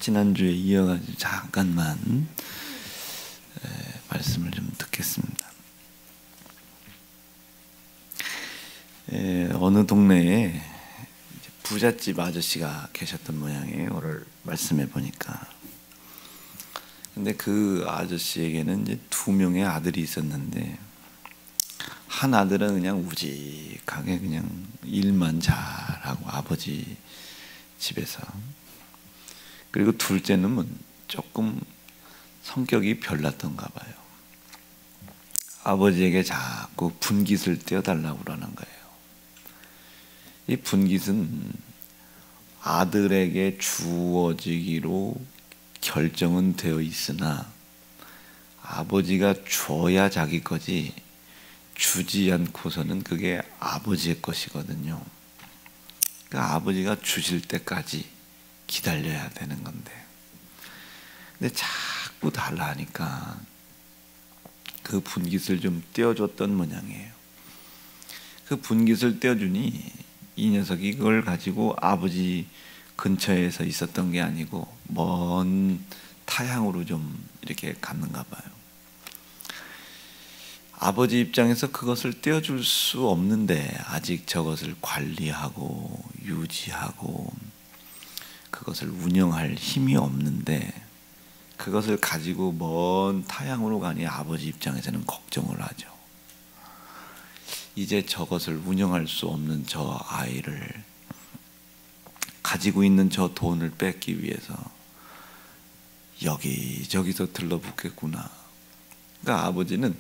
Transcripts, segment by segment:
지난주에 이어가지고 잠깐만 말씀을 좀 듣겠습니다. 어느 동네에 부잣집 아저씨가 계셨던 모양이에요. 오늘 말씀해 보니까. 근데 그 아저씨에게는 이제 2명의 아들이 있었는데, 한 아들은 그냥 우직하게 그냥 일만 잘하고 아버지 집에서, 그리고 둘째는 조금 성격이 별났던가 봐요. 아버지에게 자꾸 분깃을 떼어달라고 그러는 거예요. 이 분깃은 아들에게 주어지기로 결정은 되어 있으나 아버지가 줘야 자기 거지, 주지 않고서는 그게 아버지의 것이거든요. 그러니까 아버지가 주실 때까지 기다려야 되는 건데, 근데 자꾸 달라 하니까 그 분깃을 좀 떼어줬던 모양이에요. 그 분깃을 떼어주니 이 녀석이 그걸 가지고 아버지 근처에서 있었던 게 아니고 먼 타향으로 좀 이렇게 갔는가 봐요. 아버지 입장에서 그것을 떼어줄 수 없는데, 아직 저것을 관리하고 유지하고 그것을 운영할 힘이 없는데, 그것을 가지고 먼 타향으로 가니 아버지 입장에서는 걱정을 하죠. 이제 저것을 운영할 수 없는 저 아이를, 가지고 있는 저 돈을 뺏기 위해서 여기저기서 들러붙겠구나. 그러니까 아버지는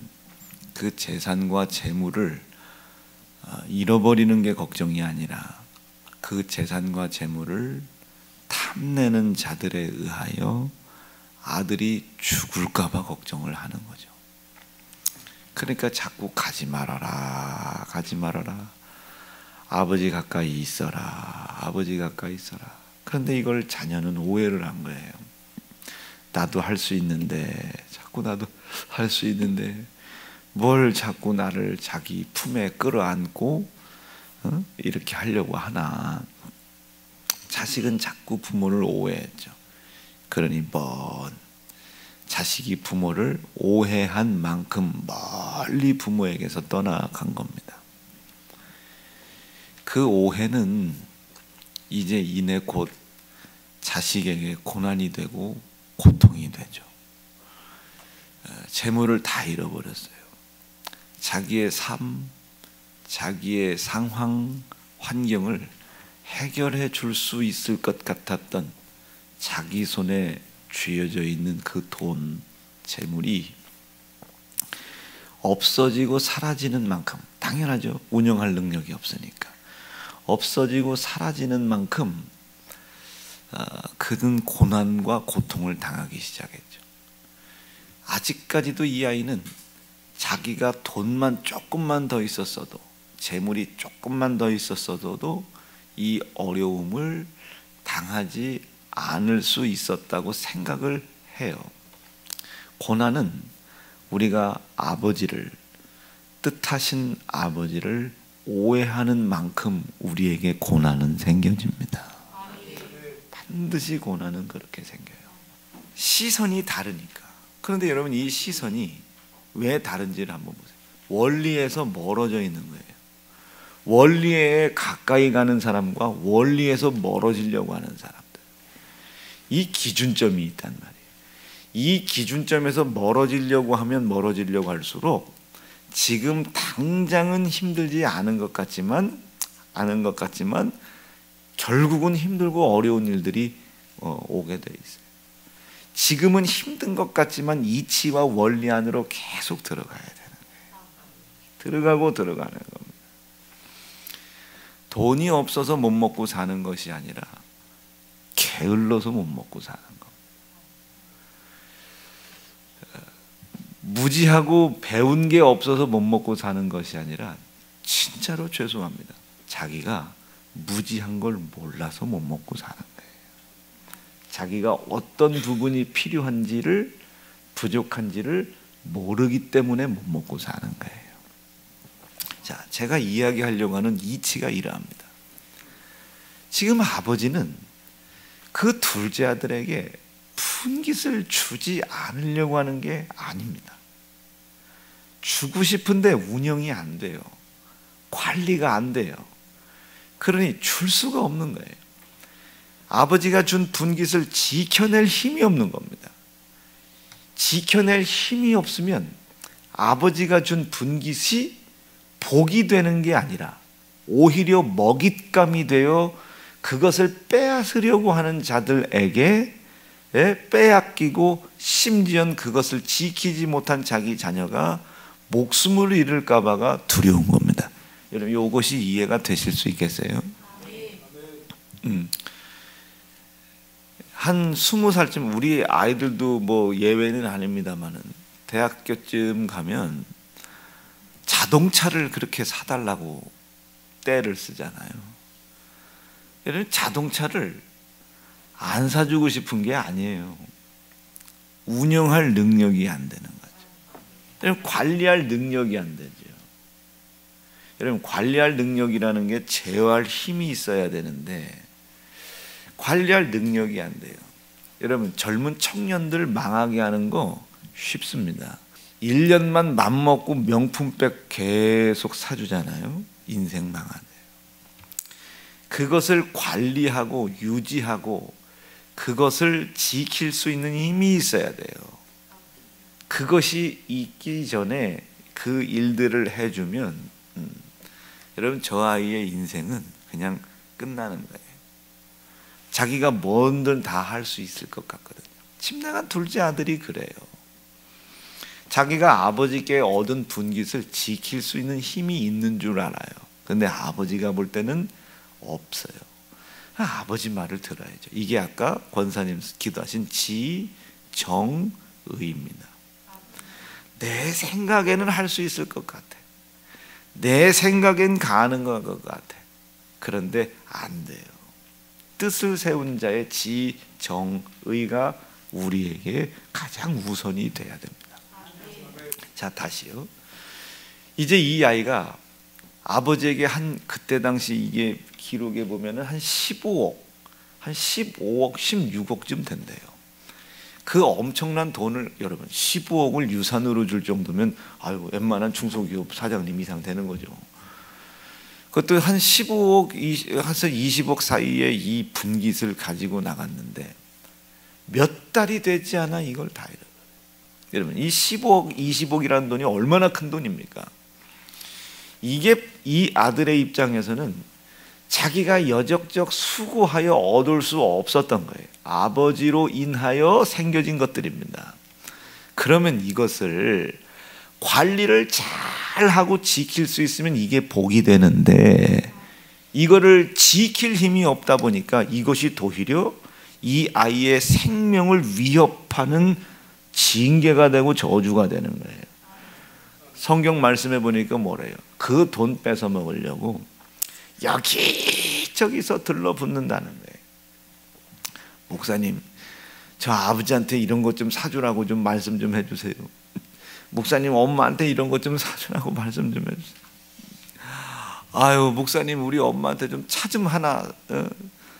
그 재산과 재물을 잃어버리는 게 걱정이 아니라 그 재산과 재물을 탐내는 자들에 의하여 아들이 죽을까 봐 걱정을 하는 거죠. 그러니까 자꾸 가지 말아라, 가지 말아라, 아버지 가까이 있어라, 아버지 가까이 있어라. 그런데 이걸 자녀는 오해를 한 거예요. 나도 할 수 있는데, 자꾸 나도 할 수 있는데 뭘 자꾸 나를 자기 품에 끌어안고 이렇게 하려고 하나. 자식은 자꾸 부모를 오해했죠. 그러니 자식이 부모를 오해한 만큼 멀리 부모에게서 떠나간 겁니다. 그 오해는 이제 이내 곧 자식에게 고난이 되고 고통이 되죠. 재물을 다 잃어버렸어요. 자기의 삶, 자기의 상황, 환경을 해결해 줄 수 있을 것 같았던 자기 손에 쥐어져 있는 그 돈, 재물이 없어지고 사라지는 만큼, 당연하죠. 운영할 능력이 없으니까. 없어지고 사라지는 만큼 그는 고난과 고통을 당하기 시작했죠. 아직까지도 이 아이는 자기가 돈만 조금만 더 있었어도, 재물이 조금만 더 있었어도 이 어려움을 당하지 않을 수 있었다고 생각을 해요. 고난은 우리가 아버지를, 뜻하신 아버지를 오해하는 만큼 우리에게 고난은 생겨집니다. 반드시 고난은 그렇게 생겨요. 시선이 다르니까. 그런데 여러분, 이 시선이 왜 다른지를 한번 보세요. 원리에서 멀어져 있는 거예요. 원리에 가까이 가는 사람과 원리에서 멀어지려고 하는 사람들, 이 기준점이 있단 말이에요. 이 기준점에서 멀어지려고 하면 멀어지려고 할수록 지금 당장은 힘들지 않은 것 같지만 결국은 힘들고 어려운 일들이 오게 돼 있어요. 지금은 힘든 것 같지만 이치와 원리 안으로 계속 들어가야 되는 거예요. 들어가고 들어가는 겁니다. 돈이 없어서 못 먹고 사는 것이 아니라 게을러서 못 먹고 사는 겁니다. 무지하고 배운 게 없어서 못 먹고 사는 것이 아니라, 진짜로 죄송합니다, 자기가 무지한 걸 몰라서 못 먹고 사는 거예요. 자기가 어떤 부분이 필요한지를, 부족한지를 모르기 때문에 못 먹고 사는 거예요. 자, 제가 이야기하려고 하는 이치가 이러합니다. 지금 아버지는 그 둘째 아들에게 푼깃을 주지 않으려고 하는 게 아닙니다. 주고 싶은데 운영이 안 돼요. 관리가 안 돼요. 그러니 줄 수가 없는 거예요. 아버지가 준 분깃을 지켜낼 힘이 없는 겁니다. 지켜낼 힘이 없으면 아버지가 준 분깃이 복이 되는 게 아니라 오히려 먹잇감이 되어 그것을 빼앗으려고 하는 자들에게 빼앗기고 심지어 그것을 지키지 못한 자기 자녀가 목숨을 잃을까 봐가 두려운 겁니다. 여러분 이것이 이해가 되실 수 있겠어요? 한 20살쯤 우리 아이들도 뭐 예외는 아닙니다만은 대학교쯤 가면 자동차를 그렇게 사달라고 떼를 쓰잖아요. 여러분 자동차를 안 사주고 싶은 게 아니에요. 운영할 능력이 안 되는 거죠. 여러분 관리할 능력이 안 되죠. 여러분 관리할 능력이라는 게 제어할 힘이 있어야 되는데 관리할 능력이 안 돼요. 여러분 젊은 청년들 망하게 하는 거 쉽습니다. 1년만 맘먹고 명품백 계속 사주잖아요. 인생 망하네요. 그것을 관리하고 유지하고 그것을 지킬 수 있는 힘이 있어야 돼요. 그것이 있기 전에 그 일들을 해주면 여러분 저 아이의 인생은 그냥 끝나는 거예요. 자기가 뭐든 다 할 수 있을 것 같거든요. 집 나간 둘째 아들이 그래요. 자기가 아버지께 얻은 분깃을 지킬 수 있는 힘이 있는 줄 알아요. 근데 아버지가 볼 때는 없어요. 아버지 말을 들어야죠. 이게 아까 권사님 기도하신 지정의입니다. 내 생각에는 할 수 있을 것 같아. 내 생각엔 가능한 것 같아. 그런데 안 돼요. 뜻을 세운 자의 지정의가 우리에게 가장 우선이 돼야 됩니다. 자, 다시요. 이제 이 아이가 아버지에게 한 그때 당시 이게 기록에 보면은 한 15억, 16억쯤 된대요. 그 엄청난 돈을 여러분 15억을 유산으로 줄 정도면 아이고 웬만한 중소기업 사장님 이상 되는 거죠. 그것도 한 15억, 한 20억 사이에 이 분깃을 가지고 나갔는데 몇 달이 되지 않아 이걸 다 잃어버려요. 여러분 이 15억, 20억이라는 돈이 얼마나 큰 돈입니까? 이게 이 아들의 입장에서는 자기가 여적적 수고하여 얻을 수 없었던 거예요. 아버지로 인하여 생겨진 것들입니다. 그러면 이것을 관리를 잘하고 지킬 수 있으면 이게 복이 되는데 이거를 지킬 힘이 없다 보니까 이것이 오히려 이 아이의 생명을 위협하는 징계가 되고 저주가 되는 거예요. 성경 말씀에 보니까 뭐래요? 그 돈 뺏어 먹으려고 여기저기서 들러붙는다는 거예요. 목사님, 저 아버지한테 이런 것 좀 사주라고 좀 말씀 좀 해주세요. 목사님, 엄마한테 이런 것 좀 사주라고 말씀 좀 해주세요. 아유, 목사님, 우리 엄마한테 좀 차 좀 하나,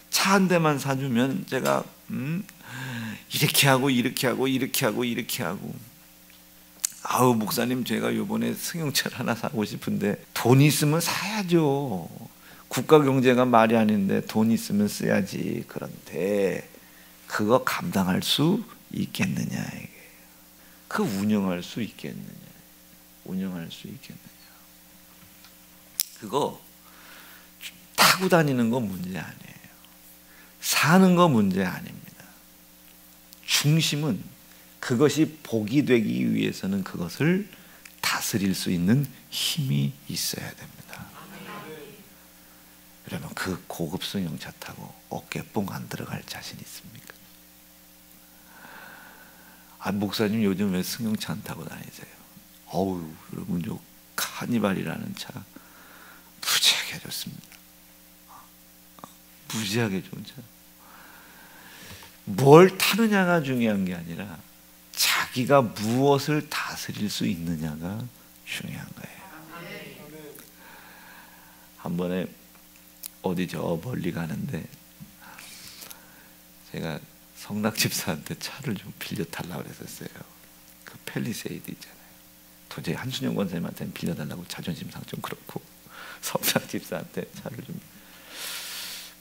차 한 대만 사주면 제가 이렇게 하고 이렇게 하고 이렇게 하고 이렇게 하고. 아우, 목사님, 제가 이번에 승용차를 하나 사고 싶은데 돈 있으면 사야죠. 국가 경제가 말이 아닌데 돈 있으면 써야지. 그런데 그거 감당할 수 있겠느냐 이게. 그 운영할 수 있겠느냐. 운영할 수 있겠느냐. 그거 타고 다니는 거 문제 아니에요. 사는 거 문제 아닙니다. 중심은 그것이 복이 되기 위해서는 그것을 다스릴 수 있는 힘이 있어야 됩니다. 그러면 그 고급 승용차 타고 어깨 뽕 안 들어갈 자신 있습니까? 아, 목사님 요즘 왜 승용차 안 타고 다니세요? 어우, 여러분 요 카니발이라는 차 무지하게 좋습니다. 무지하게 좋은 차. 뭘 타느냐가 중요한 게 아니라 자기가 무엇을 다스릴 수 있느냐가 중요한 거예요. 한 번에 어디 저 멀리 가는데 제가 성락 집사한테 차를 좀 빌려달라고 그랬었어요. 그 펠리세이드 있잖아요. 도저히 한순영 권사님한테는 빌려달라고 자존심상 좀 그렇고 성락 집사한테 차를 좀.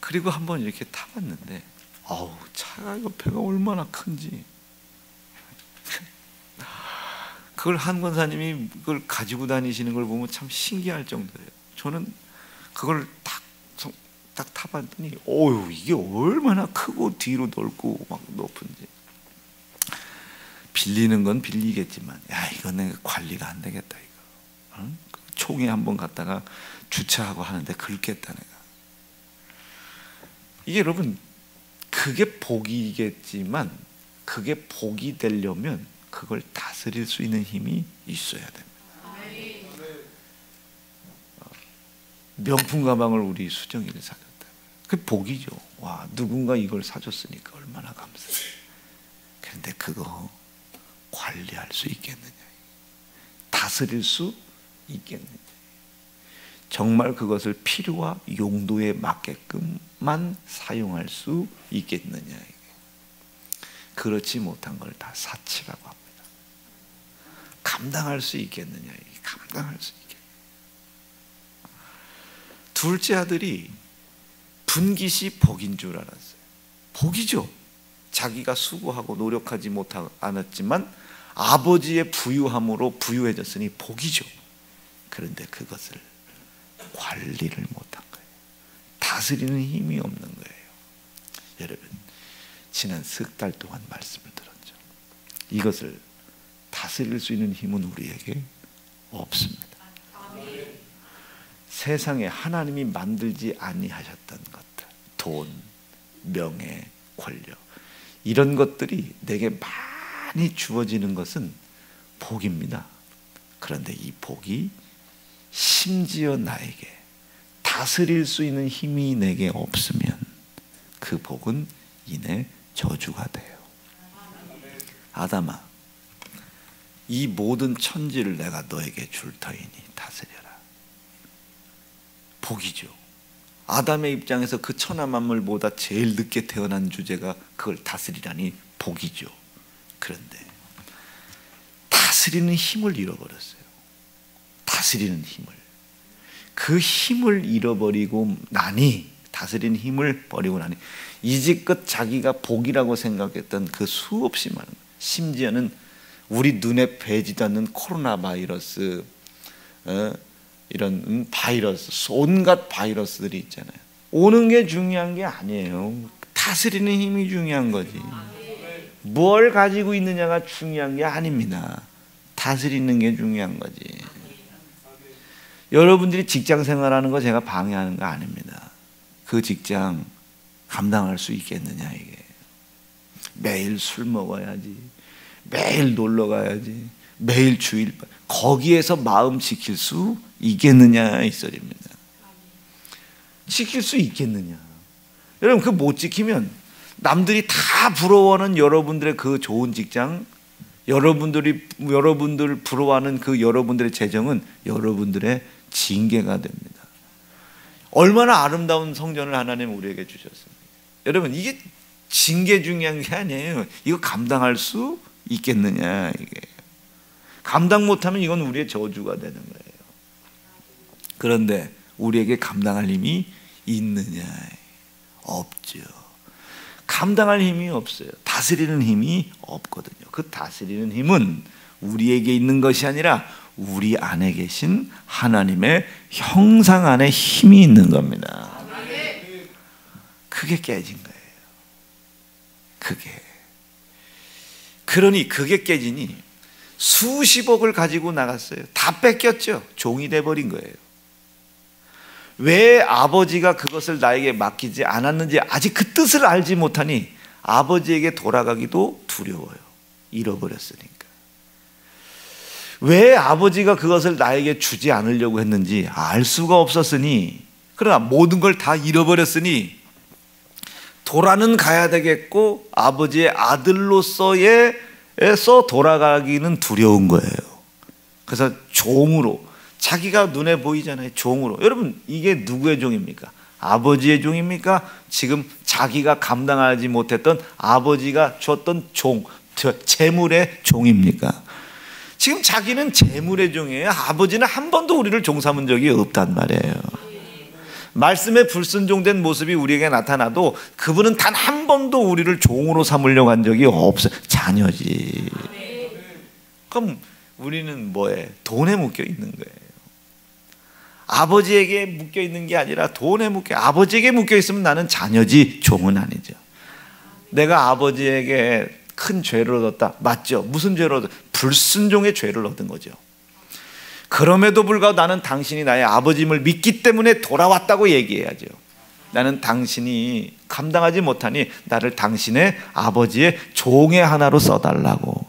그리고 한번 이렇게 타봤는데 아우 차가 이거 배가 얼마나 큰지. 그걸 한 권사님이 그걸 가지고 다니시는 걸 보면 참 신기할 정도예요. 저는 그걸 딱 타봤더니 어휴 이게 얼마나 크고 뒤로 넓고 막 높은지. 빌리는 건 빌리겠지만 야 이건 내가 관리가 안 되겠다 이거. 응? 총에 한번 갔다가 주차하고 하는데 긁겠다 내가. 이게 여러분 그게 복이겠지만 그게 복이 되려면 그걸 다스릴 수 있는 힘이 있어야 됩니다. 명품 가방을 우리 수정이를 사줬다. 그게 복이죠. 와 누군가 이걸 사줬으니까 얼마나 감사해. 그런데 그거 관리할 수 있겠느냐, 다스릴 수 있겠느냐, 정말 그것을 필요와 용도에 맞게끔만 사용할 수 있겠느냐. 그렇지 못한 걸 다 사치라고 합니다. 감당할 수 있겠느냐, 감당할 수 있겠느냐. 둘째 아들이 분깃이 복인 줄 알았어요. 복이죠. 자기가 수고하고 노력하지 않았지만 아버지의 부유함으로 부유해졌으니 복이죠. 그런데 그것을 관리를 못한 거예요. 다스리는 힘이 없는 거예요. 여러분 지난 석 달 동안 말씀을 들었죠. 이것을 다스릴 수 있는 힘은 우리에게 없습니다. 세상에 하나님이 만들지 아니하셨던 것들, 돈, 명예, 권력, 이런 것들이 내게 많이 주어지는 것은 복입니다. 그런데 이 복이 심지어 나에게 다스릴 수 있는 힘이 내게 없으면 그 복은 이내 저주가 돼요. 아담아, 이 모든 천지를 내가 너에게 줄 터이니 다스려라. 복이죠. 아담의 입장에서 그 천하 만물보다 제일 늦게 태어난 주제가 그걸 다스리라니 복이죠. 그런데 다스리는 힘을 잃어버렸어요. 다스리는 힘을. 그 힘을 잃어버리고 나니, 다스리는 힘을 버리고 나니 이제껏 자기가 복이라고 생각했던 그 수없이 많은, 심지어는 우리 눈에 뵈지도 않는 코로나 바이러스, 이런 바이러스, 온갖 바이러스들이 있잖아요. 오는 게 중요한 게 아니에요. 다스리는 힘이 중요한 거지. 뭘 가지고 있느냐가 중요한 게 아닙니다. 다스리는 게 중요한 거지. 여러분들이 직장 생활하는 거 제가 방해하는 거 아닙니다. 그 직장 감당할 수 있겠느냐 이게. 매일 술 먹어야지, 매일 놀러 가야지, 매일 주일 거기에서 마음 지킬 수 있겠느냐 이 소리입니다. 지킬 수 있겠느냐. 여러분 그 못 지키면 남들이 다 부러워하는 여러분들의 그 좋은 직장, 여러분들 부러워하는 그 여러분들의 재정은 여러분들의 징계가 됩니다. 얼마나 아름다운 성전을 하나님 우리에게 주셨습니까? 여러분 이게 징계 중요한 게 아니에요. 이거 감당할 수 있겠느냐 이게. 감당 못하면 이건 우리의 저주가 되는 거예요. 그런데 우리에게 감당할 힘이 있느냐? 없죠. 감당할 힘이 없어요. 다스리는 힘이 없거든요. 그 다스리는 힘은 우리에게 있는 것이 아니라 우리 안에 계신 하나님의 형상 안에 힘이 있는 겁니다. 그게 깨진 거예요. 그러니 그게 깨지니 수십억을 가지고 나갔어요. 다 뺏겼죠. 종이 돼버린 거예요. 왜 아버지가 그것을 나에게 맡기지 않았는지 아직 그 뜻을 알지 못하니 아버지에게 돌아가기도 두려워요. 잃어버렸으니까. 왜 아버지가 그것을 나에게 주지 않으려고 했는지 알 수가 없었으니, 그러나 모든 걸 다 잃어버렸으니 돌아는 가야 되겠고 아버지의 아들로서 돌아가기는 두려운 거예요. 그래서 종으로, 자기가 눈에 보이잖아요. 종으로. 여러분 이게 누구의 종입니까? 아버지의 종입니까? 지금 자기가 감당하지 못했던 아버지가 줬던 재물의 종입니까? 지금 자기는 재물의 종이에요. 아버지는 한 번도 우리를 종 삼은 적이 없단 말이에요. 말씀에 불순종된 모습이 우리에게 나타나도 그분은 단 한 번도 우리를 종으로 삼으려고 한 적이 없어요. 자녀지. 그럼 우리는 뭐에? 돈에 묶여 있는 거예요. 아버지에게 묶여 있는 게 아니라 돈에 아버지에게 묶여 있으면 나는 자녀지 종은 아니죠. 내가 아버지에게 큰 죄를 얻었다. 맞죠? 무슨 죄를 얻었다? 불순종의 죄를 얻은 거죠. 그럼에도 불구하고 나는 당신이 나의 아버지임을 믿기 때문에 돌아왔다고 얘기해야죠. 나는 당신이 감당하지 못하니 나를 당신의 아버지의 종의 하나로 써달라고.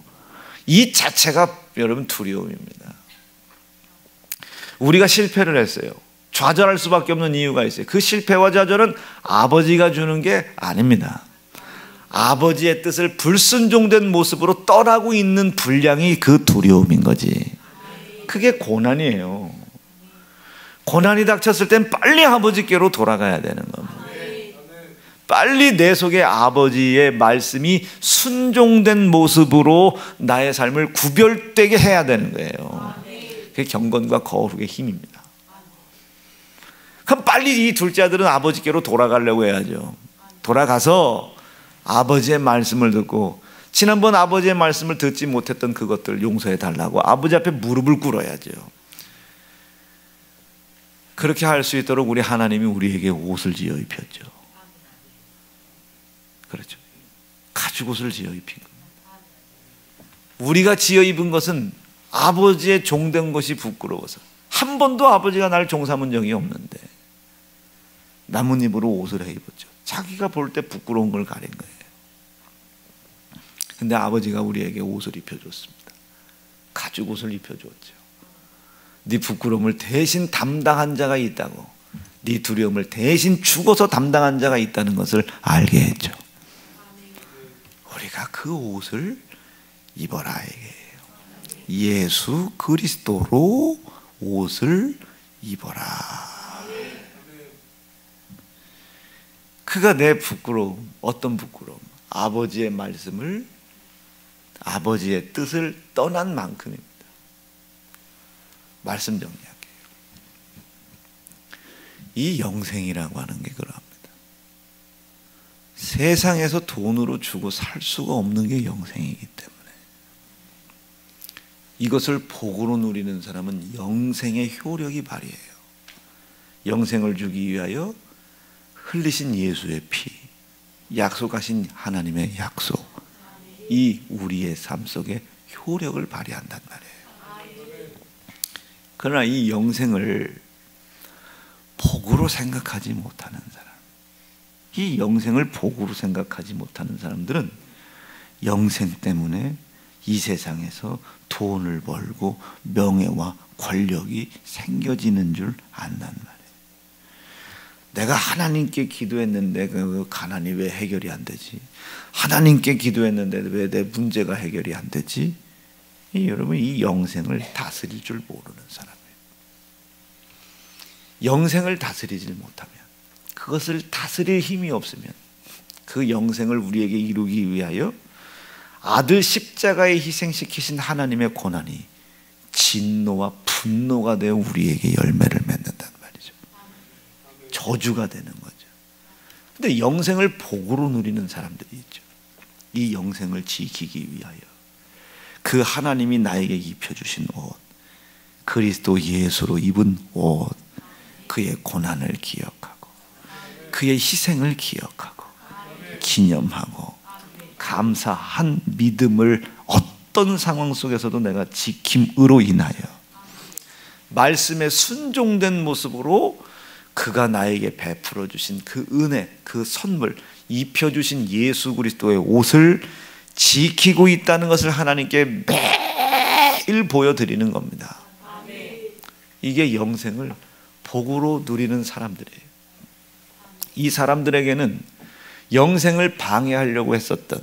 이 자체가 여러분 두려움입니다. 우리가 실패를 했어요. 좌절할 수밖에 없는 이유가 있어요. 그 실패와 좌절은 아버지가 주는 게 아닙니다. 아버지의 뜻을 불순종된 모습으로 떠나고 있는 분량이 그 두려움인 거지. 그게 고난이에요. 고난이 닥쳤을 땐 빨리 아버지께로 돌아가야 되는 겁니다. 빨리 내 속에 아버지의 말씀이 순종된 모습으로 나의 삶을 구별되게 해야 되는 거예요. 그게 경건과 거룩의 힘입니다. 그럼 빨리 이 둘째 아들은 아버지께로 돌아가려고 해야죠. 돌아가서 아버지의 말씀을 듣고, 지난번 아버지의 말씀을 듣지 못했던 그것들 용서해 달라고 아버지 앞에 무릎을 꿇어야죠. 그렇게 할 수 있도록 우리 하나님이 우리에게 옷을 지어 입혔죠. 그렇죠. 가죽옷을 지어 입힌 겁니다. 우리가 지어 입은 것은 아버지의 종된 것이 부끄러워서, 한 번도 아버지가 날 종삼은 적이 없는데 나뭇잎으로 옷을 해 입었죠. 자기가 볼 때 부끄러운 걸 가린 거예요. 근데 아버지가 우리에게 옷을 입혀줬습니다. 가죽옷을 입혀줬죠. 네 부끄러움을 대신 담당한 자가 있다고, 네 두려움을 대신 죽어서 담당한 자가 있다는 것을 알게 했죠. 우리가 그 옷을 입어라 이게요. 예수 그리스도로 옷을 입어라. 그가 내 부끄러움, 어떤 부끄러움? 아버지의 말씀을, 아버지의 뜻을 떠난 만큼입니다. 말씀 정리할게요. 이 영생이라고 하는 게 그러합니다. 세상에서 돈으로 주고 살 수가 없는 게 영생이기 때문에 이것을 복으로 누리는 사람은 영생의 효력이 발휘해요. 영생을 주기 위하여 흘리신 예수의 피, 약속하신 하나님의 약속, 이 우리의 삶 속에 효력을 발휘한단 말이에요. 그러나 이 영생을 복으로 생각하지 못하는 사람, 이 영생을 복으로 생각하지 못하는 사람들은 영생 때문에 이 세상에서 돈을 벌고 명예와 권력이 생겨지는 줄 안단 말이에요. 내가 하나님께 기도했는데 그 가난이 왜 해결이 안 되지? 하나님께 기도했는데 왜 내 문제가 해결이 안 되지? 여러분, 이 영생을 다스릴 줄 모르는 사람이에요. 영생을 다스리질 못하면, 그것을 다스릴 힘이 없으면, 그 영생을 우리에게 이루기 위하여 아들 십자가에 희생시키신 하나님의 고난이 진노와 분노가 되어 우리에게 열매를 맺는단 말이죠. 저주가 되는 거죠. 근데 영생을 복으로 누리는 사람들이 있죠. 이 영생을 지키기 위하여 그 하나님이 나에게 입혀주신 옷, 그리스도 예수로 입은 옷, 그의 고난을 기억하고 그의 희생을 기억하고 기념하고 감사한 믿음을 어떤 상황 속에서도 내가 지킴으로 인하여 말씀에 순종된 모습으로 그가 나에게 베풀어 주신 그 은혜, 그 선물, 입혀주신 예수 그리스도의 옷을 지키고 있다는 것을 하나님께 매일 보여드리는 겁니다. 이게 영생을 복으로 누리는 사람들이에요. 이 사람들에게는 영생을 방해하려고 했었던,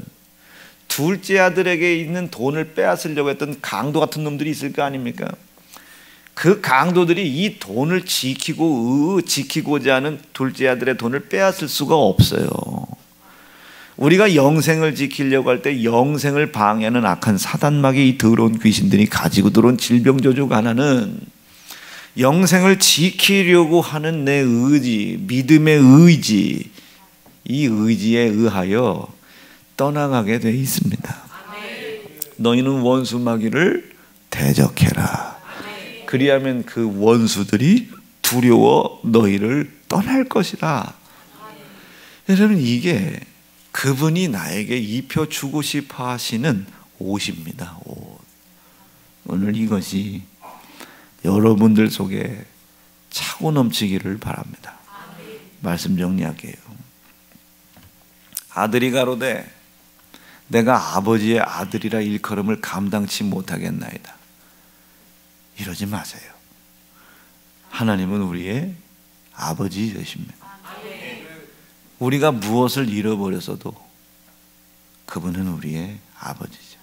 둘째 아들에게 있는 돈을 빼앗으려고 했던 강도 같은 놈들이 있을 거 아닙니까? 그 강도들이 이 돈을 지키고자 하는 둘째 아들의 돈을 빼앗을 수가 없어요. 우리가 영생을 지키려고 할 때 영생을 방해하는 악한 사단마귀, 이 더러운 귀신들이 가지고 들어온 질병저주 하나는 영생을 지키려고 하는 내 의지, 믿음의 의지, 이 의지에 의하여 떠나가게 돼 있습니다. 너희는 원수 마귀를 대적해라. 그리하면 그 원수들이 두려워 너희를 떠날 것이라. 여러분, 이게 그분이 나에게 입혀주고 싶어 하시는 옷입니다. 옷. 오늘 이것이 여러분들 속에 차고 넘치기를 바랍니다. 말씀 정리할게요. 아들이 가로되 내가 아버지의 아들이라 일컬음을 감당치 못하겠나이다. 이러지 마세요. 하나님은 우리의 아버지 되십니다. 우리가 무엇을 잃어버렸어도 그분은 우리의 아버지죠.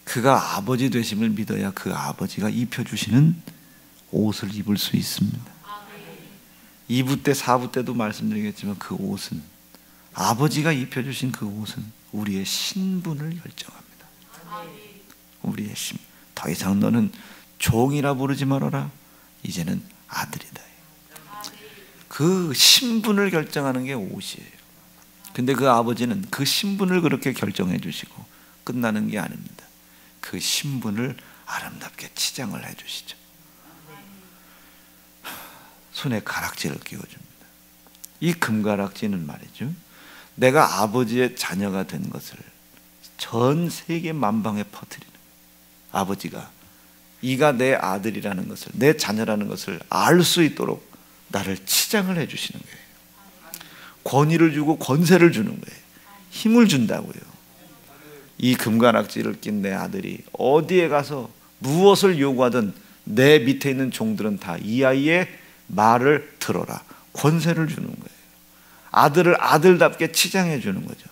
그가 아버지 되심을 믿어야 그 아버지가 입혀주시는 옷을 입을 수 있습니다. 2부 때 4부 때도 말씀드리겠지만 그 옷은, 아버지가 입혀주신 그 옷은 우리의 신분을 결정합니다. 우리의 신. 더 이상 너는 종이라 부르지 말아라. 이제는 아들이다. 그 신분을 결정하는 게 옷이에요. 근데 그 아버지는 그 신분을 그렇게 결정해 주시고 끝나는 게 아닙니다. 그 신분을 아름답게 치장을 해 주시죠. 손에 가락지를 끼워줍니다. 이 금가락지는 말이죠, 내가 아버지의 자녀가 된 것을 전 세계 만방에 퍼뜨리는, 아버지가 이가 내 아들이라는 것을, 내 자녀라는 것을 알 수 있도록 나를 치장을 해 주시는 거예요. 권위를 주고 권세를 주는 거예요. 힘을 준다고요. 이 금가락지를 낀 내 아들이 어디에 가서 무엇을 요구하든 내 밑에 있는 종들은 다 이 아이의 말을 들어라. 권세를 주는 거예요. 아들을 아들답게 치장해 주는 거죠.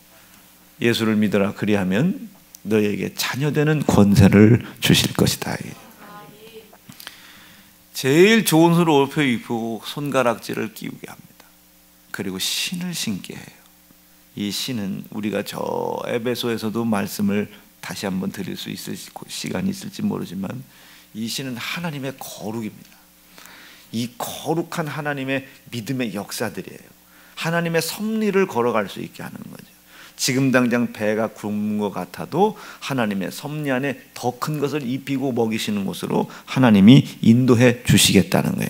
예수를 믿어라. 그리하면 너에게 자녀되는 권세를 주실 것이다. 제일 좋은 옷을 옷에 입히고 손가락질을 끼우게 합니다. 그리고 신을 신게 해요. 이 신은 우리가 저 에베소에서도 말씀을 다시 한번 드릴 수 있을 시간이 있을지 모르지만, 이 신은 하나님의 거룩입니다. 이 거룩한 하나님의 믿음의 역사들이에요. 하나님의 섭리를 걸어갈 수 있게 하는 거죠. 지금 당장 배가 굶은 것 같아도 하나님의 섭리 안에 더 큰 것을 입히고 먹이시는 곳으로 하나님이 인도해 주시겠다는 거예요.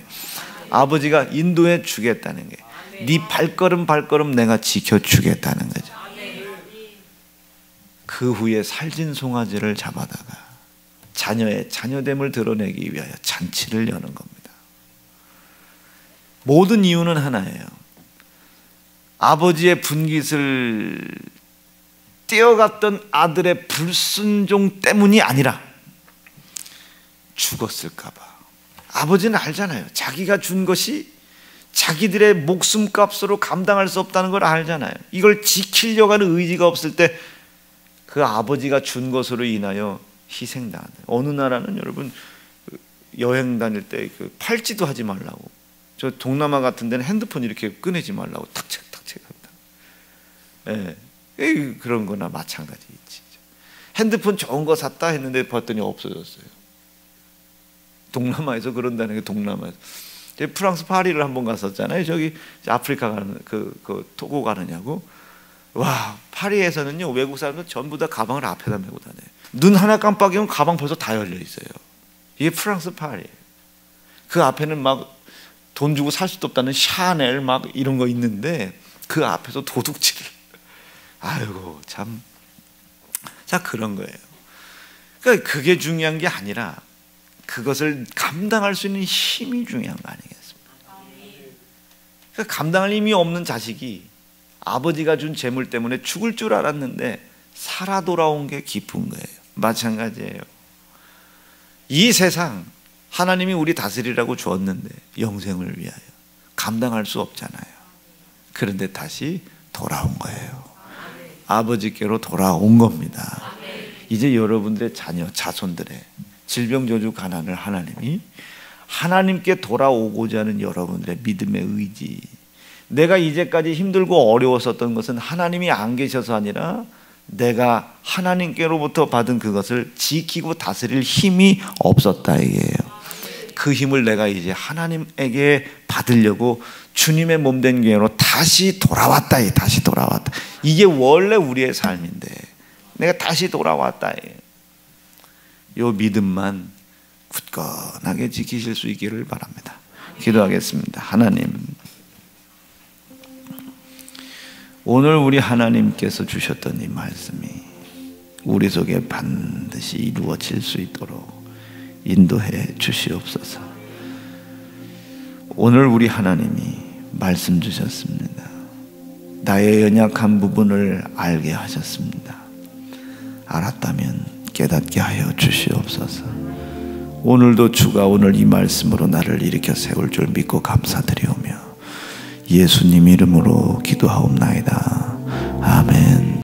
아버지가 인도해 주겠다는 거예요. 네 발걸음 발걸음 내가 지켜주겠다는 거죠. 그 후에 살진 송아지를 잡아다가 자녀의 자녀됨을 드러내기 위하여 잔치를 여는 겁니다. 모든 이유는 하나예요. 아버지의 분깃을 떼어갔던 아들의 불순종 때문이 아니라 죽었을까 봐. 아버지는 알잖아요. 자기가 준 것이 자기들의 목숨값으로 감당할 수 없다는 걸 알잖아요. 이걸 지키려고 하는 의지가 없을 때 그 아버지가 준 것으로 인하여 희생당한다. 어느 나라는 여러분 여행 다닐 때 그 팔찌도 하지 말라고, 저 동남아 같은 데는 핸드폰 이렇게 꺼내지 말라고 탁책탁책 한다. 예, 그런 거나 마찬가지지. 핸드폰 좋은 거 샀다 했는데 봤더니 없어졌어요. 동남아에서 그런다는 게, 동남아에서. 프랑스 파리를 한번 갔었잖아요. 저기 아프리카 가는 그 토고 가느냐고. 와, 파리에서는요 외국 사람들 전부 다 가방을 앞에다 메고 다녀요. 눈 하나 깜빡이면 가방 벌써 다 열려 있어요. 이게 프랑스 파리예요. 그 앞에는 막 돈 주고 살 수도 없다는 샤넬 막 이런 거 있는데 그 앞에서 도둑질을. 아이고 참. 자, 그런 거예요. 그러니까 그게 중요한 게 아니라 그것을 감당할 수 있는 힘이 중요한 거 아니겠습니까? 그러니까 감당할 힘이 없는 자식이 아버지가 준 재물 때문에 죽을 줄 알았는데 살아 돌아온 게 기쁜 거예요. 마찬가지예요. 이 세상 하나님이 우리 다스리라고 주었는데 영생을 위하여 감당할 수 없잖아요. 그런데 다시 돌아온 거예요. 아버지께로 돌아온 겁니다. 이제 여러분들의 자녀, 자손들의 질병, 저주, 가난을 하나님이 하나님께 돌아오고자 하는 여러분들의 믿음의 의지, 내가 이제까지 힘들고 어려웠었던 것은 하나님이 안 계셔서 아니라 내가 하나님께로부터 받은 그것을 지키고 다스릴 힘이 없었다 이게요. 그 힘을 내가 이제 하나님에게 받으려고 주님의 몸된 교회로 다시 돌아왔다. 다시 돌아왔다. 이게 원래 우리의 삶인데 내가 다시 돌아왔다. 요 믿음만 굳건하게 지키실 수 있기를 바랍니다. 기도하겠습니다. 하나님, 오늘 우리 하나님께서 주셨던 이 말씀이 우리 속에 반드시 이루어질 수 있도록 인도해 주시옵소서. 오늘 우리 하나님이 말씀 주셨습니다. 나의 연약한 부분을 알게 하셨습니다. 알았다면 깨닫게 하여 주시옵소서. 오늘도 주가 오늘 이 말씀으로 나를 일으켜 세울 줄 믿고 감사드리오며 예수님 이름으로 기도하옵나이다. 아멘.